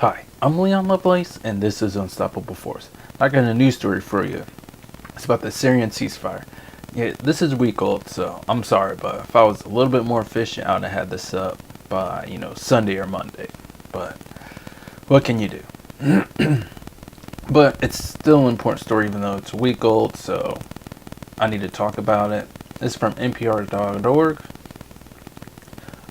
Hi, I'm Leon Lovelace, and this is Unstoppable Force. I got a news story for you. It's about the Syrian ceasefire. Yeah, this is a week old, so I'm sorry, but if I was a little bit more efficient, I would have had this up by, Sunday or Monday. But what can you do? But it's still an important story, even though it's a week old, so I need to talk about it. It's from NPR.org.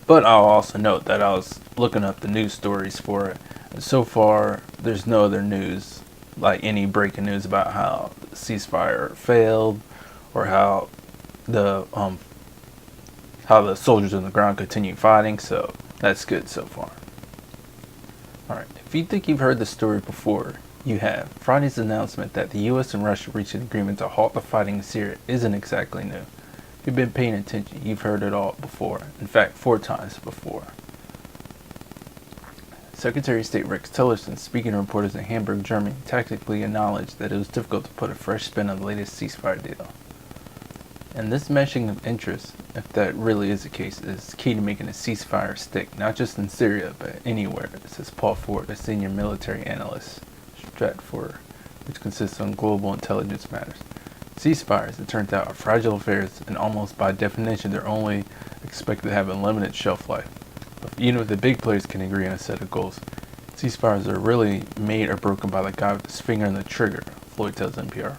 But I'll also note that I was looking up the news stories for it. And so far, there's no other news, like any breaking news about how the ceasefire failed or how the soldiers on the ground continue fighting. So that's good so far. All right. If you think you've heard the story before, you have. Friday's announcement that the U.S. and Russia reached an agreement to halt the fighting in Syria isn't exactly new. If you've been paying attention, you've heard it all before. In fact, 4 times before. Secretary of State Rex Tillerson, speaking to reporters in Hamburg, Germany, tactically acknowledged that it was difficult to put a fresh spin on the latest ceasefire deal. And this meshing of interests, if that really is the case, is key to making a ceasefire stick, not just in Syria, but anywhere, says Paul Ford, a senior military analyst, Stratfor, which consists on global intelligence matters. Ceasefires, it turns out, are fragile affairs, and almost by definition, they're only expected to have a limited shelf life. But even if the big players can agree on a set of goals, ceasefires are really made or broken by the guy with his finger on the trigger, Floyd tells NPR.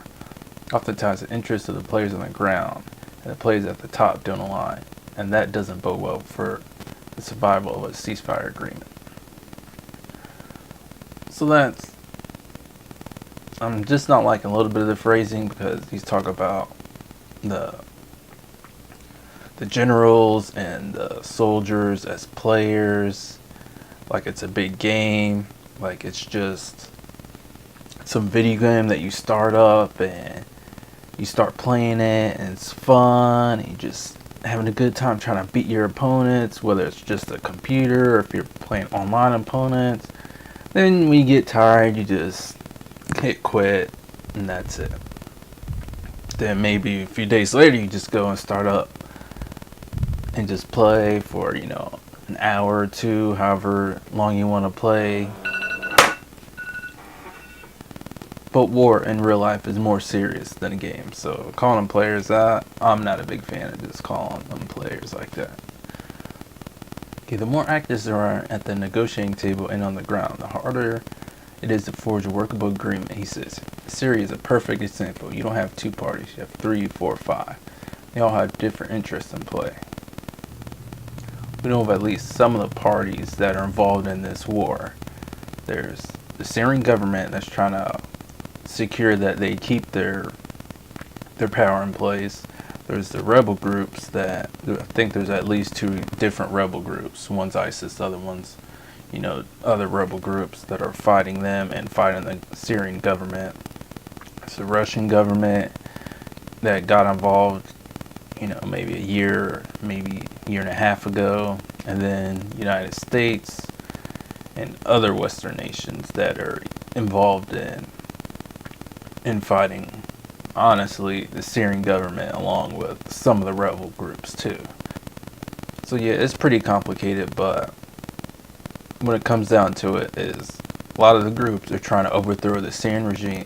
Oftentimes, the interests of the players on the ground and the players at the top don't align, and that doesn't bode well for the survival of a ceasefire agreement. So I'm just not liking a little bit of the phrasing, because he's talking about the generals and the soldiers as players, like it's a big game, like it's just some video game that you start up and you start playing it and it's fun and you just having a good time trying to beat your opponents, whether it's just a computer or if you're playing online opponents. Then when you get tired, you just hit quit and that's it. Then maybe a few days later you just go and start up and just play for, an hour or two, however long you want to play. But war in real life is more serious than a game. So calling them players that, I'm not a big fan of just calling them players like that. Okay, the more actors there are at the negotiating table and on the ground, the harder it is to forge a workable agreement, he says. Syria is a perfect example. You don't have 2 parties, you have 3, 4, 5. They all have different interests in play. We know of at least some of the parties that are involved in this war. There's the Syrian government that's trying to secure that they keep their power in place. There's the rebel groups that, I think there's at least 2 different rebel groups. One's ISIS, the other one's, other rebel groups that are fighting them and fighting the Syrian government. It's the Russian government that got involved maybe a year, maybe a year and a half ago, and then United States and other Western nations that are involved in fighting, honestly, the Syrian government along with some of the rebel groups too. So yeah, it's pretty complicated, but when it comes down to it, is a lot of the groups are trying to overthrow the Syrian regime,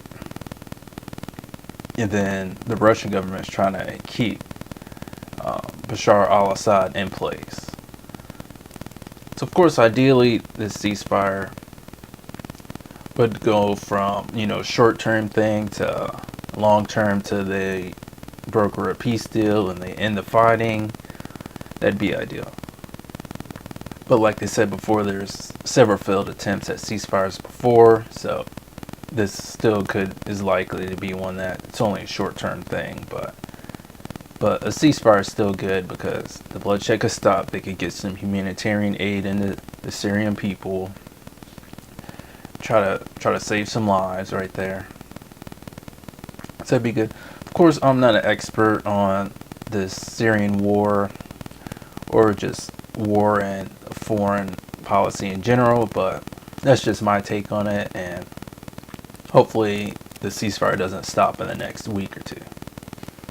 and then the Russian government is trying to keep Bashar al-Assad in place. So of course, ideally, this ceasefire would go from short-term thing to long-term to they broker a peace deal and they end the fighting. That'd be ideal. But like they said before, there's several failed attempts at ceasefires before, so this still is likely to be one that it's only a short-term thing, but a ceasefire is still good because the bloodshed could stop. They could get some humanitarian aid into the Syrian people. Try to save some lives right there. So that'd be good. Of course, I'm not an expert on this Syrian war or just war and foreign policy in general, but that's just my take on it, and hopefully the ceasefire doesn't stop in the next week or 2.